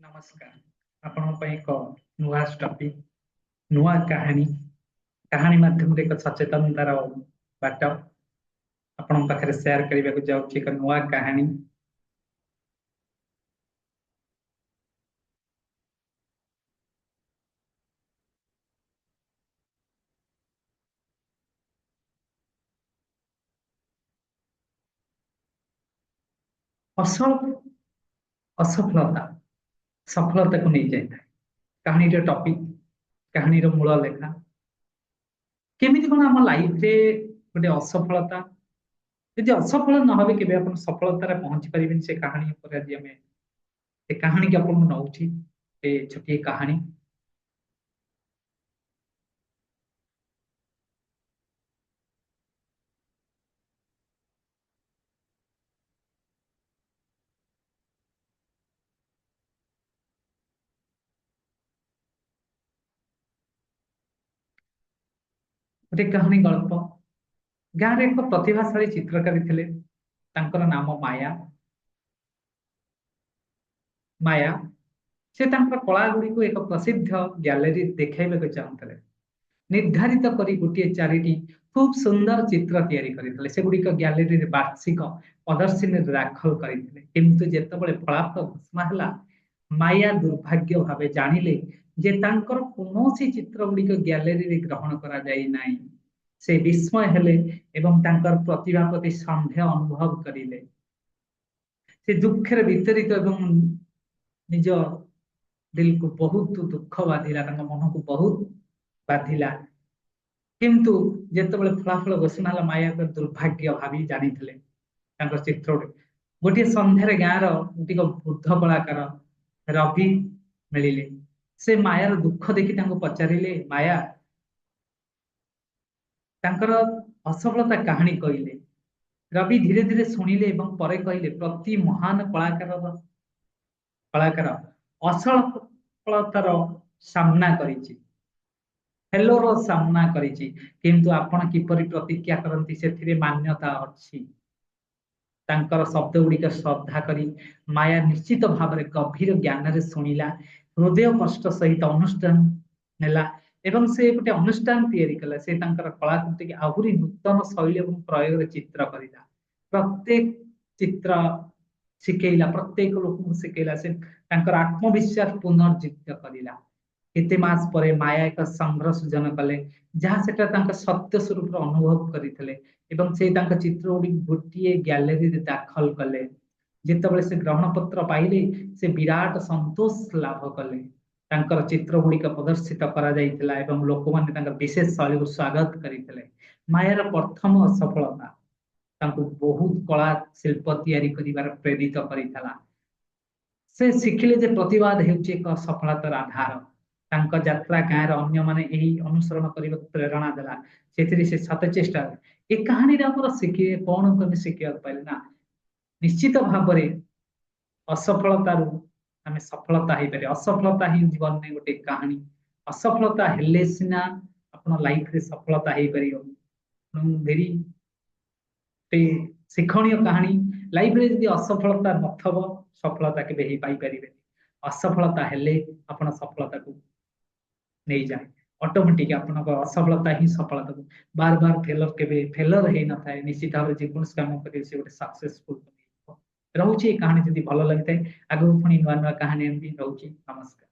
नमस्कार आपण एक नुआ टॉपिक नुआ कहानी कहानी माध्यम एक सचेतनतार बाट आपण पाखे शेयर करने को जाऊँ एक नुआ कहानी। असल असफलता सफलता को नहीं जाए कहानी टॉपिक कहानी मूल लेखा केमी कौन आम लाइफ रे गोटे असफलता यदि असफल न हो के सफलतार पहुंची पारे से कहानी पर आज आम से कहानी की आपको नौ छोटी कहानी। गोटे कहानी गल्प गाँव एक प्रतिभाशाली चित्रकारी थे नाम माया। माया से कला गुड़ी को एक प्रसिद्ध गैलरी देखा चाहते निर्धारित करी गोटे चारिटी खूब सुंदर चित्र तैयारी गैलरी वार्षिक प्रदर्शनी दाखल करते किंतु जितेबाला फलाफल घोषणा है माया दुर्भाग्य भाव जानिले जे तांकर कौन चित्र गुड़िक गैलरी ग्रहण करा जाई नाही। से विस्मय हेले एवं तांकर प्रतिभा प्रति संदेह अनुभव करिले। से दुखे वितरित एवं निज दिल को बहुत दुख बाधिला मन को बहुत बाधिला किंतु जितेबाला फलाफल घोषणा है माया दुर्भाग्य भावी जानी चित्र गोटे सन्धार गाँव रोक बुद्ध कलाकार रवि मिले से मायार दुख देखी पचारे माया तांकर असफलता कहानी कहले रवि धीरे धीरे शुणिले पर कहले प्रति महान कलाकार असफलतार सामना करिछि फेलोर सामना करिछि किंतु आपण किपरि प्रतिज्ञा करंती से मान्यता अच्छी। तांकर शब्द गुड़िक श्रद्धा करी माया निश्चित भाव में गभीर ज्ञान रे शुणिला हृदय कष्ट सहित अनुष्ठान नेला एवं से गोटे अनुष्ठान तैयारी कला से कलाकृति आहुरी नूतन शैली और प्रयोग चित्र करिला प्रत्येक चित्र शिखेला प्रत्येक लोक शिखेला से आत्मविश्वास पुनर्जीवित करिला। केते मास परे माया एक संग्रह सृजन कले जहाँ सेटा सत्य स्वरूप अनुभव करते एवं से चित्र गुड़ी गोटे गैलरी दाखल कले जितेबाला से ग्रहण पत्र पाइले से विराट संतोष लाभ कले चित्र गुड़िक प्रदर्शित करा लोक मैंने विशेष शैली को स्वागत करते। मायार प्रथम असफलता बहुत कला शिल्प तैयारी करिवार प्रेरित करितला। से शिखिले जे प्रतिवाद हेउची एक सफलतार आधार तांका यात्रा गाँव अन्य माने यही अनुसरण करने प्रेरणा देला से सत चेष्टा ए कहानी शिखे कौन कमी शिखा पाइले ना निश्चित भाव असफलतार आम सफलता हो पारे असफलता ही जीवन में गोटे कहानी असफलता हेले सिना अपन लाइफ रे सफलता हो पार भेरी शिक्षणीय कहानी लाइफ रे यदि असफलता नथब सफलता के पाई पारे असफलता हेले अपन सफलता को नहीं जाए ऑटोमेटिक अपन असफलता ही सफलता को बार बार फेलर हो न था निश्चित भाव जेको काम करें गोटे सक्सेसफुल रोचे कहानी जब भल लगी था आगे पुणी नुआ नुआ कहानी रोचे। नमस्कार।